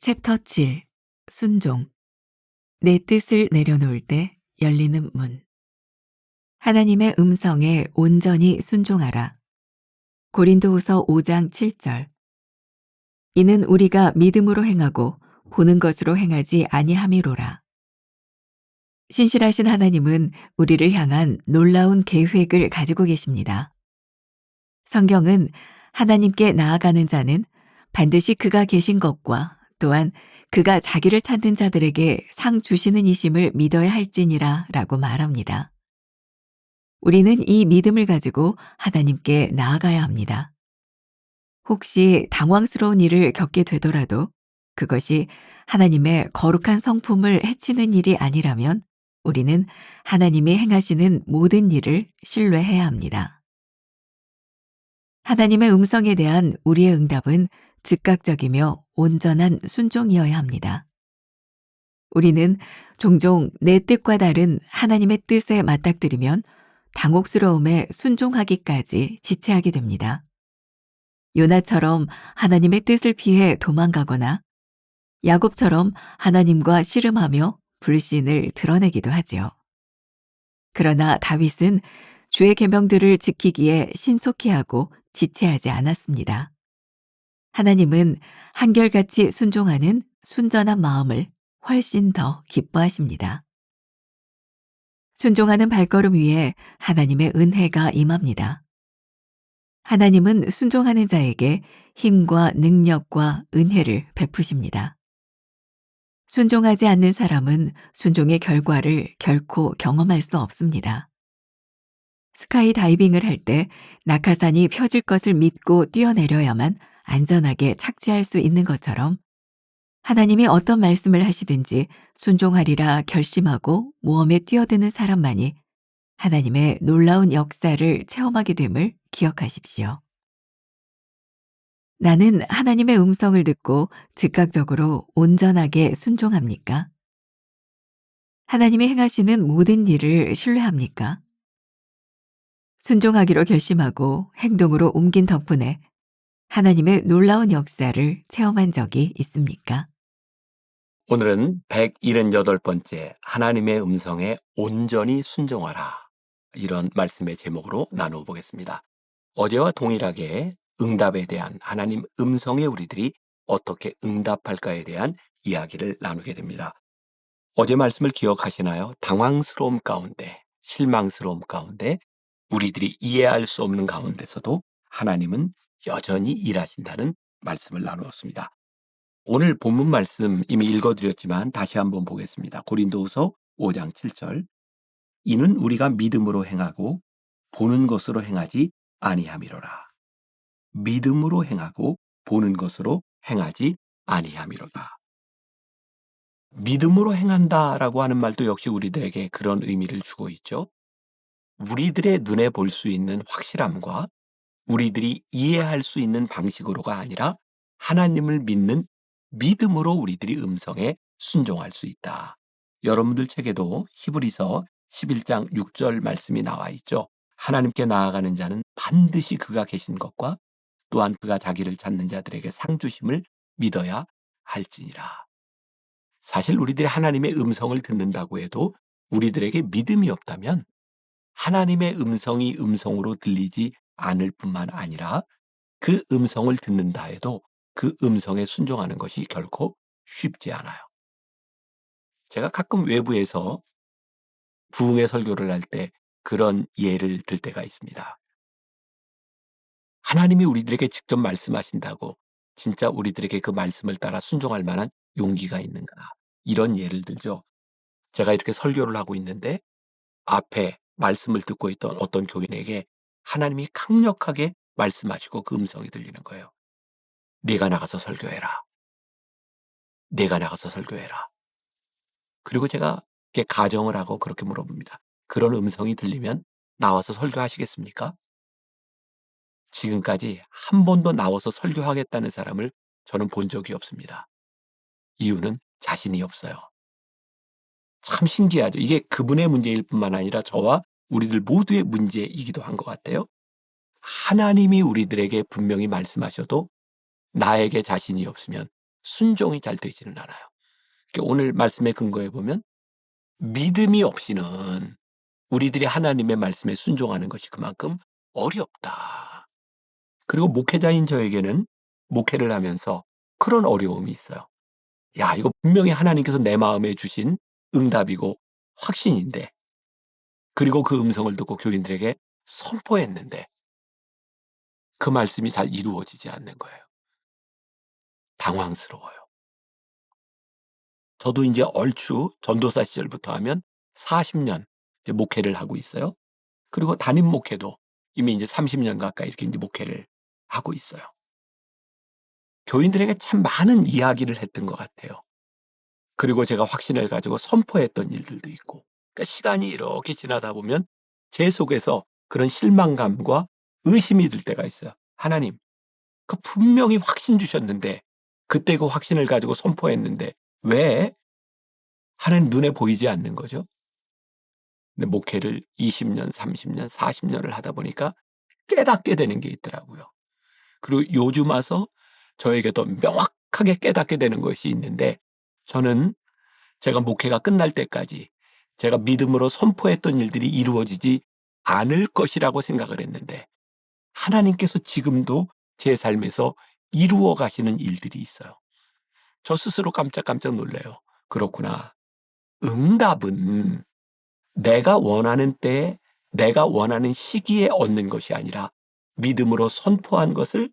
챕터 7. 순종. 내 뜻을 내려놓을 때 열리는 문. 하나님의 음성에 온전히 순종하라. 고린도후서 5장 7절. 이는 우리가 믿음으로 행하고 보는 것으로 행하지 아니함이로라. 신실하신 하나님은 우리를 향한 놀라운 계획을 가지고 계십니다. 성경은 하나님께 나아가는 자는 반드시 그가 계신 것과 또한 그가 자기를 찾는 자들에게 상 주시는 이심을 믿어야 할지니라 라고 말합니다. 우리는 이 믿음을 가지고 하나님께 나아가야 합니다. 혹시 당황스러운 일을 겪게 되더라도 그것이 하나님의 거룩한 성품을 해치는 일이 아니라면 우리는 하나님이 행하시는 모든 일을 신뢰해야 합니다. 하나님의 음성에 대한 우리의 응답은 즉각적이며 온전한 순종이어야 합니다. 우리는 종종 내 뜻과 다른 하나님의 뜻에 맞닥뜨리면 당혹스러움에 순종하기까지 지체하게 됩니다. 요나처럼 하나님의 뜻을 피해 도망가거나 야곱처럼 하나님과 씨름하며 불신을 드러내기도 하지요. 그러나 다윗은 주의 계명들을 지키기에 신속히 하고 지체하지 않았습니다. 하나님은 한결같이 순종하는 순전한 마음을 훨씬 더 기뻐하십니다. 순종하는 발걸음 위에 하나님의 은혜가 임합니다. 하나님은 순종하는 자에게 힘과 능력과 은혜를 베푸십니다. 순종하지 않는 사람은 순종의 결과를 결코 경험할 수 없습니다. 스카이 다이빙을 할 때 낙하산이 펴질 것을 믿고 뛰어내려야만 안전하게 착지할 수 있는 것처럼 하나님이 어떤 말씀을 하시든지 순종하리라 결심하고 모험에 뛰어드는 사람만이 하나님의 놀라운 역사를 체험하게 됨을 기억하십시오. 나는 하나님의 음성을 듣고 즉각적으로 온전하게 순종합니까? 하나님이 행하시는 모든 일을 신뢰합니까? 순종하기로 결심하고 행동으로 옮긴 덕분에 하나님의 놀라운 역사를 체험한 적이 있습니까? 오늘은 178번째 하나님의 음성에 온전히 순종하라. 이런 말씀의 제목으로 나누어 보겠습니다. 어제와 동일하게 응답에 대한 하나님 음성에 우리들이 어떻게 응답할까에 대한 이야기를 나누게 됩니다. 어제 말씀을 기억하시나요? 당황스러움 가운데, 실망스러움 가운데, 우리들이 이해할 수 없는 가운데서도 하나님은 여전히 일하신다는 말씀을 나누었습니다. 오늘 본문 말씀 이미 읽어드렸지만 다시 한번 보겠습니다. 고린도후서 5장 7절. 이는 우리가 믿음으로 행하고 보는 것으로 행하지 아니함이로라. 믿음으로 행하고 보는 것으로 행하지 아니함이로다. 믿음으로 행한다라고 하는 말도 역시 우리들에게 그런 의미를 주고 있죠. 우리들의 눈에 볼 수 있는 확실함과 우리들이 이해할 수 있는 방식으로가 아니라 하나님을 믿는 믿음으로 우리들이 음성에 순종할 수 있다. 여러분들 책에도 히브리서 11장 6절 말씀이 나와 있죠. 하나님께 나아가는 자는 반드시 그가 계신 것과 또한 그가 자기를 찾는 자들에게 상 주심을 믿어야 할지니라. 사실 우리들이 하나님의 음성을 듣는다고 해도 우리들에게 믿음이 없다면 하나님의 음성이 음성으로 들리지 않을 뿐만 아니라 그 음성을 듣는다 해도 그 음성에 순종하는 것이 결코 쉽지 않아요. 제가 가끔 외부에서 부흥회 설교를 할 때 그런 예를 들 때가 있습니다. 하나님이 우리들에게 직접 말씀하신다고 진짜 우리들에게 그 말씀을 따라 순종할 만한 용기가 있는가? 이런 예를 들죠. 제가 이렇게 설교를 하고 있는데 앞에 말씀을 듣고 있던 어떤 교인에게 하나님이 강력하게 말씀하시고 그 음성이 들리는 거예요. 네가 나가서 설교해라. 네가 나가서 설교해라. 그리고 제가 이렇게 가정을 하고 그렇게 물어봅니다. 그런 음성이 들리면 나와서 설교하시겠습니까? 지금까지 한 번도 나와서 설교하겠다는 사람을 저는 본 적이 없습니다. 이유는 자신이 없어요. 참 신기하죠. 이게 그분의 문제일 뿐만 아니라 저와 우리들 모두의 문제이기도 한 것 같아요. 하나님이 우리들에게 분명히 말씀하셔도 나에게 자신이 없으면 순종이 잘 되지는 않아요. 그러니까 오늘 말씀에 근거해 보면 믿음이 없이는 우리들이 하나님의 말씀에 순종하는 것이 그만큼 어렵다. 그리고 목회자인 저에게는 목회를 하면서 그런 어려움이 있어요. 야, 이거 분명히 하나님께서 내 마음에 주신 응답이고 확신인데, 그리고 그 음성을 듣고 교인들에게 선포했는데 그 말씀이 잘 이루어지지 않는 거예요. 당황스러워요. 저도 이제 얼추 전도사 시절부터 하면 40년 이제 목회를 하고 있어요. 그리고 담임 목회도 이미 이제 30년 가까이 이렇게 이제 목회를 하고 있어요. 교인들에게 참 많은 이야기를 했던 것 같아요. 그리고 제가 확신을 가지고 선포했던 일들도 있고. 그러니까 시간이 이렇게 지나다 보면 제 속에서 그런 실망감과 의심이 들 때가 있어요. 하나님, 그 분명히 확신 주셨는데 그때 그 확신을 가지고 선포했는데 왜 하나님 눈에 보이지 않는 거죠? 근데 목회를 20년, 30년, 40년을 하다 보니까 깨닫게 되는 게 있더라고요. 그리고 요즘 와서 저에게도 명확하게 깨닫게 되는 것이 있는데, 저는 제가 목회가 끝날 때까지 제가 믿음으로 선포했던 일들이 이루어지지 않을 것이라고 생각을 했는데, 하나님께서 지금도 제 삶에서 이루어 가시는 일들이 있어요. 저 스스로 깜짝깜짝 놀라요. 그렇구나. 응답은 내가 원하는 때에 내가 원하는 시기에 얻는 것이 아니라 믿음으로 선포한 것을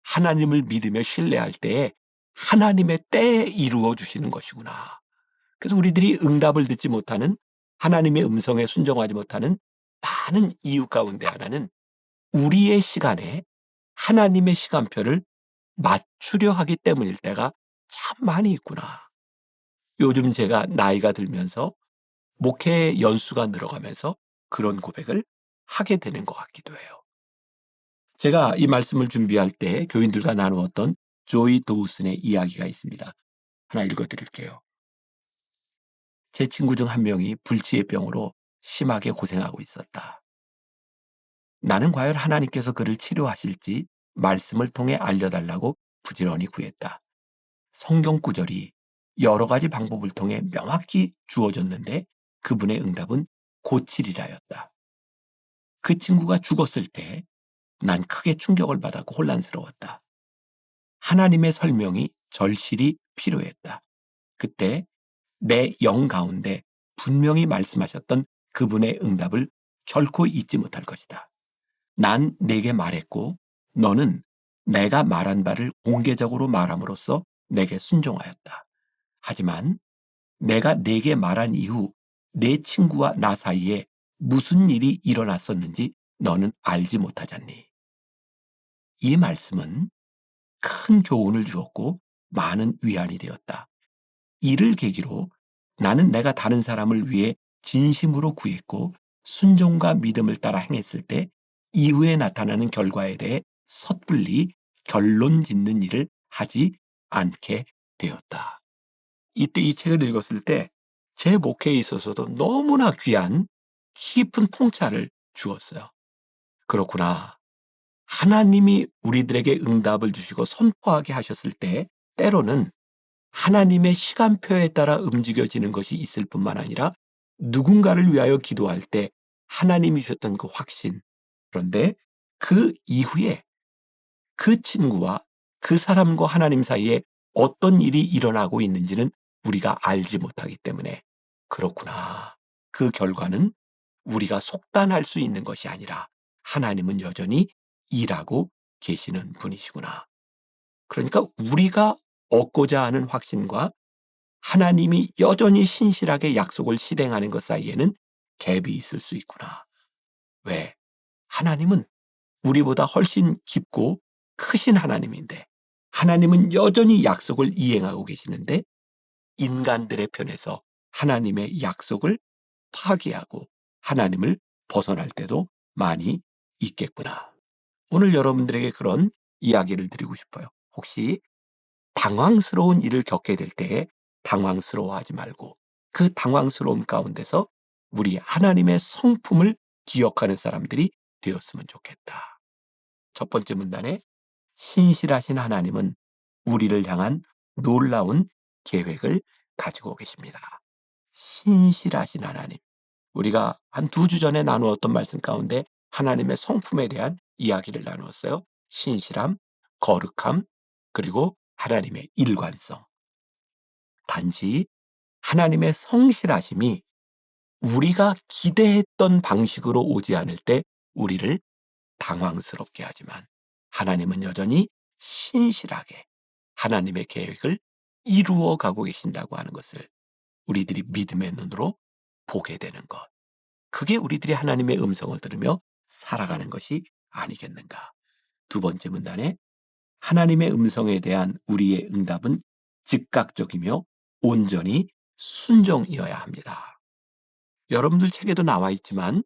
하나님을 믿으며 신뢰할 때에 하나님의 때에 이루어 주시는 것이구나. 그래서 우리들이 응답을 듣지 못하는, 하나님의 음성에 순종하지 못하는 많은 이유 가운데 하나는 우리의 시간에 하나님의 시간표를 맞추려 하기 때문일 때가 참 많이 있구나. 요즘 제가 나이가 들면서 목회 연수가 늘어가면서 그런 고백을 하게 되는 것 같기도 해요. 제가 이 말씀을 준비할 때 교인들과 나누었던 조이 도우슨의 이야기가 있습니다. 하나 읽어 드릴게요. 제 친구 중 한 명이 불치의 병으로 심하게 고생하고 있었다. 나는 과연 하나님께서 그를 치료하실지 말씀을 통해 알려달라고 부지런히 구했다. 성경 구절이 여러 가지 방법을 통해 명확히 주어졌는데 그분의 응답은 고치리라였다. 그 친구가 죽었을 때 난 크게 충격을 받았고 혼란스러웠다. 하나님의 설명이 절실히 필요했다. 그때 내 영 가운데 분명히 말씀하셨던 그분의 응답을 결코 잊지 못할 것이다. 난 내게 말했고 너는 내가 말한 바를 공개적으로 말함으로써 내게 순종하였다. 하지만 내가 내게 말한 이후 내 친구와 나 사이에 무슨 일이 일어났었는지 너는 알지 못하잖니. 이 말씀은 큰 교훈을 주었고 많은 위안이 되었다. 이를 계기로 나는 내가 다른 사람을 위해 진심으로 구했고 순종과 믿음을 따라 행했을 때 이후에 나타나는 결과에 대해 섣불리 결론 짓는 일을 하지 않게 되었다. 이때 이 책을 읽었을 때 제 목회에 있어서도 너무나 귀한 깊은 통찰을 주었어요. 그렇구나. 하나님이 우리들에게 응답을 주시고 선포하게 하셨을 때 때로는 하나님의 시간표에 따라 움직여지는 것이 있을 뿐만 아니라 누군가를 위하여 기도할 때 하나님이 주셨던 그 확신, 그런데 그 이후에 그 친구와 그 사람과 하나님 사이에 어떤 일이 일어나고 있는지는 우리가 알지 못하기 때문에 그렇구나. 그 결과는 우리가 속단할 수 있는 것이 아니라 하나님은 여전히 일하고 계시는 분이시구나. 그러니까 우리가 얻고자 하는 확신과 하나님이 여전히 신실하게 약속을 실행하는 것 사이에는 갭이 있을 수 있구나. 왜? 하나님은 우리보다 훨씬 깊고 크신 하나님인데 하나님은 여전히 약속을 이행하고 계시는데 인간들의 편에서 하나님의 약속을 파기하고 하나님을 벗어날 때도 많이 있겠구나. 오늘 여러분들에게 그런 이야기를 드리고 싶어요. 혹시 당황스러운 일을 겪게 될 때에 당황스러워하지 말고 그 당황스러움 가운데서 우리 하나님의 성품을 기억하는 사람들이 되었으면 좋겠다. 첫 번째 문단에 신실하신 하나님은 우리를 향한 놀라운 계획을 가지고 계십니다. 신실하신 하나님. 우리가 한 2주 전에 나누었던 말씀 가운데 하나님의 성품에 대한 이야기를 나누었어요. 신실함, 거룩함, 그리고 하나님의 일관성. 단지 하나님의 성실하심이 우리가 기대했던 방식으로 오지 않을 때 우리를 당황스럽게 하지만 하나님은 여전히 신실하게 하나님의 계획을 이루어 가고 계신다고 하는 것을 우리들이 믿음의 눈으로 보게 되는 것. 그게 우리들이 하나님의 음성을 들으며 살아가는 것이 아니겠는가. 두 번째 문단에 하나님의 음성에 대한 우리의 응답은 즉각적이며 온전히 순종이어야 합니다. 여러분들 책에도 나와 있지만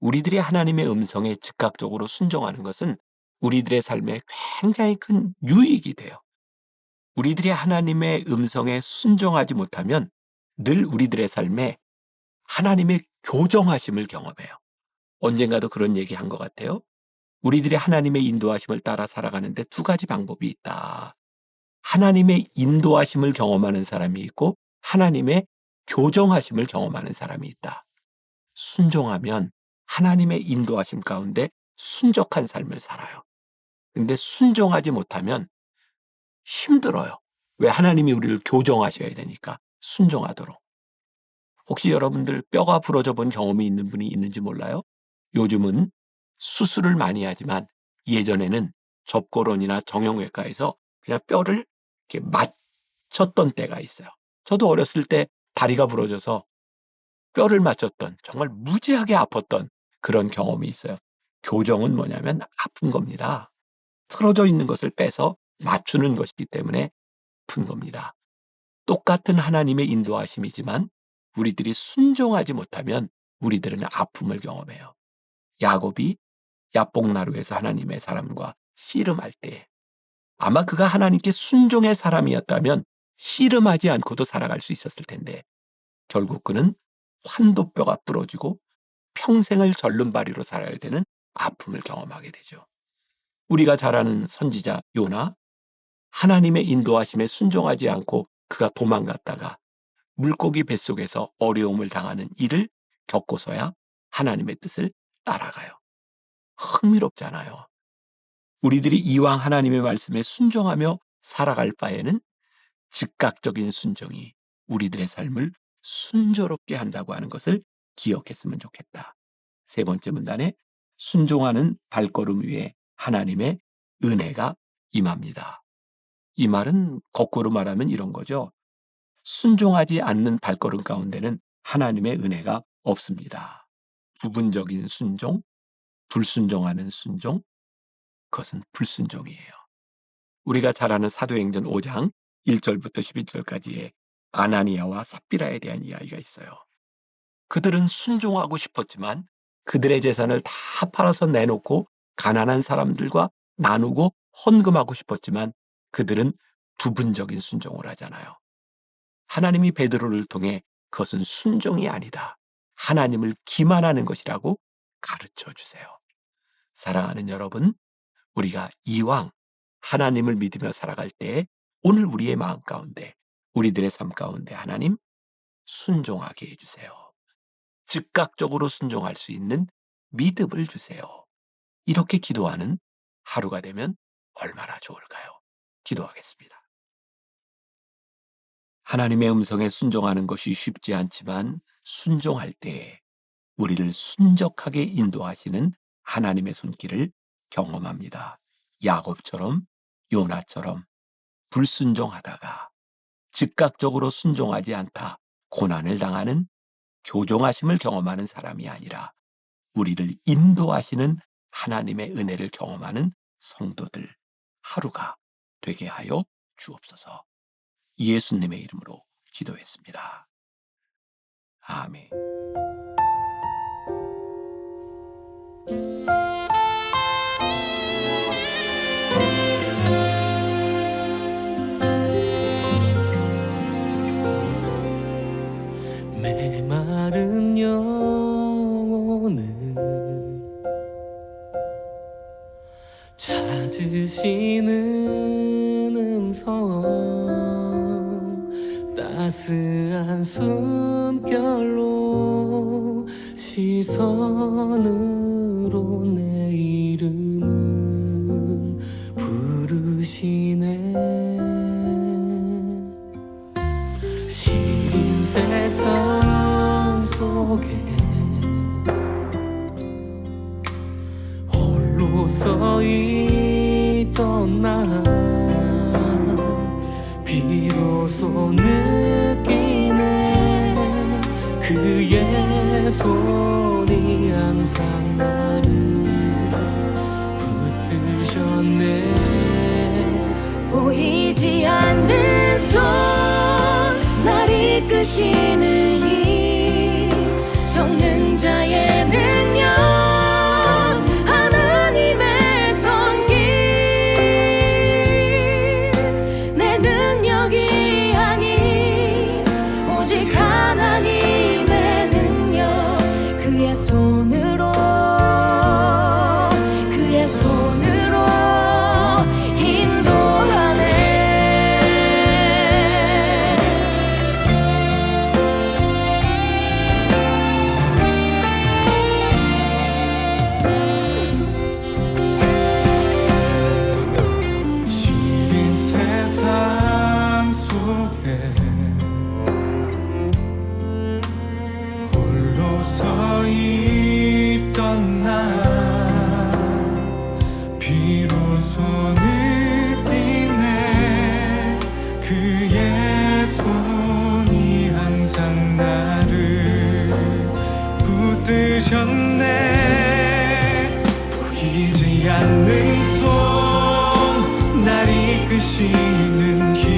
우리들이 하나님의 음성에 즉각적으로 순종하는 것은 우리들의 삶에 굉장히 큰 유익이 돼요. 우리들이 하나님의 음성에 순종하지 못하면 늘 우리들의 삶에 하나님의 교정하심을 경험해요. 언젠가도 그런 얘기한 것 같아요. 우리들이 하나님의 인도하심을 따라 살아가는데 2가지 방법이 있다. 하나님의 인도하심을 경험하는 사람이 있고 하나님의 교정하심을 경험하는 사람이 있다. 순종하면 하나님의 인도하심 가운데 순적한 삶을 살아요. 근데 순종하지 못하면 힘들어요. 왜? 하나님이 우리를 교정하셔야 되니까 순종하도록. 혹시 여러분들 뼈가 부러져 본 경험이 있는 분이 있는지 몰라요? 요즘은 수술을 많이 하지만 예전에는 접골원이나 정형외과에서 그냥 뼈를 이렇게 맞췄던 때가 있어요. 저도 어렸을 때 다리가 부러져서 뼈를 맞췄던, 정말 무지하게 아팠던 그런 경험이 있어요. 교정은 뭐냐면 아픈 겁니다. 틀어져 있는 것을 빼서 맞추는 것이기 때문에 아픈 겁니다. 똑같은 하나님의 인도하심이지만 우리들이 순종하지 못하면 우리들은 아픔을 경험해요. 야곱이 야복나루에서 하나님의 사람과 씨름할 때 아마 그가 하나님께 순종의 사람이었다면 씨름하지 않고도 살아갈 수 있었을 텐데 결국 그는 환도뼈가 부러지고 평생을 절름발이로 살아야 되는 아픔을 경험하게 되죠. 우리가 잘 아는 선지자 요나, 하나님의 인도하심에 순종하지 않고 그가 도망갔다가 물고기 뱃속에서 어려움을 당하는 일을 겪고서야 하나님의 뜻을 따라가요. 흥미롭잖아요. 우리들이 이왕 하나님의 말씀에 순종하며 살아갈 바에는 즉각적인 순종이 우리들의 삶을 순조롭게 한다고 하는 것을 기억했으면 좋겠다. 3번째 문단에 순종하는 발걸음 위에 하나님의 은혜가 임합니다. 이 말은 거꾸로 말하면 이런 거죠. 순종하지 않는 발걸음 가운데는 하나님의 은혜가 없습니다. 부분적인 순종, 불순종하는 순종, 그것은 불순종이에요. 우리가 잘 아는 사도행전 5장 1절부터 11절까지의 아나니아와 삽비라에 대한 이야기가 있어요. 그들은 순종하고 싶었지만 그들의 재산을 다 팔아서 내놓고 가난한 사람들과 나누고 헌금하고 싶었지만 그들은 부분적인 순종을 하잖아요. 하나님이 베드로를 통해 그것은 순종이 아니다. 하나님을 기만하는 것이라고 가르쳐 주세요. 사랑하는 여러분, 우리가 이왕 하나님을 믿으며 살아갈 때 오늘 우리의 마음 가운데, 우리들의 삶 가운데 하나님 순종하게 해주세요. 즉각적으로 순종할 수 있는 믿음을 주세요. 이렇게 기도하는 하루가 되면 얼마나 좋을까요? 기도하겠습니다. 하나님의 음성에 순종하는 것이 쉽지 않지만 순종할 때에 우리를 순적하게 인도하시는 하나님의 손길을 경험합니다. 야곱처럼, 요나처럼 불순종하다가 즉각적으로 순종하지 않다 고난을 당하는 교종하심을 경험하는 사람이 아니라 우리를 인도하시는 하나님의 은혜를 경험하는 성도들 하루가 되게 하여 주옵소서. 예수님의 이름으로 기도했습니다. 아멘. 메마른 영혼을 찾으시는 음성 따스한 숨결로 시선으로 내 이름을 부르시네. 시린 세상 속에 홀로 서 있던 나 비로소 느끼네. 그의 손이 항상 나를 붙드셨네. 보이지 않는 손, 날 이끄시는 힘, 전능자의 능력, 하나님의 손길. 내 능력이 아닌 오직 하나님의 능력, 그의 손으로 인도하네. 시린 세상 속에 홀로 서 있던 나 비로소 느끼네. 그의 손이 항상 나를 붙드셨네. 보이지 않는 손, 날 이끄시는 힘,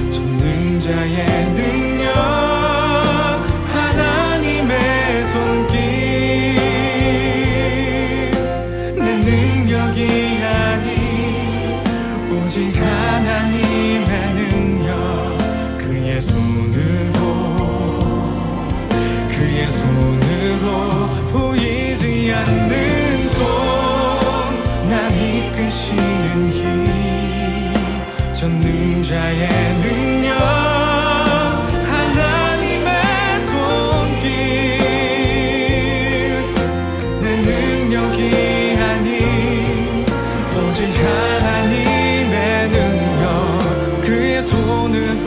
전능자의 능력, 하나님의 손길. 내 능력이 아닌 오직 하나님의 능력, 그의 손으로 보이지 않는 손, 날 이끄시는 힘, 전능자의 능력, 하나님의 손길. 내 능력이 아닌 오직 하나님의 능력, 그의 손으로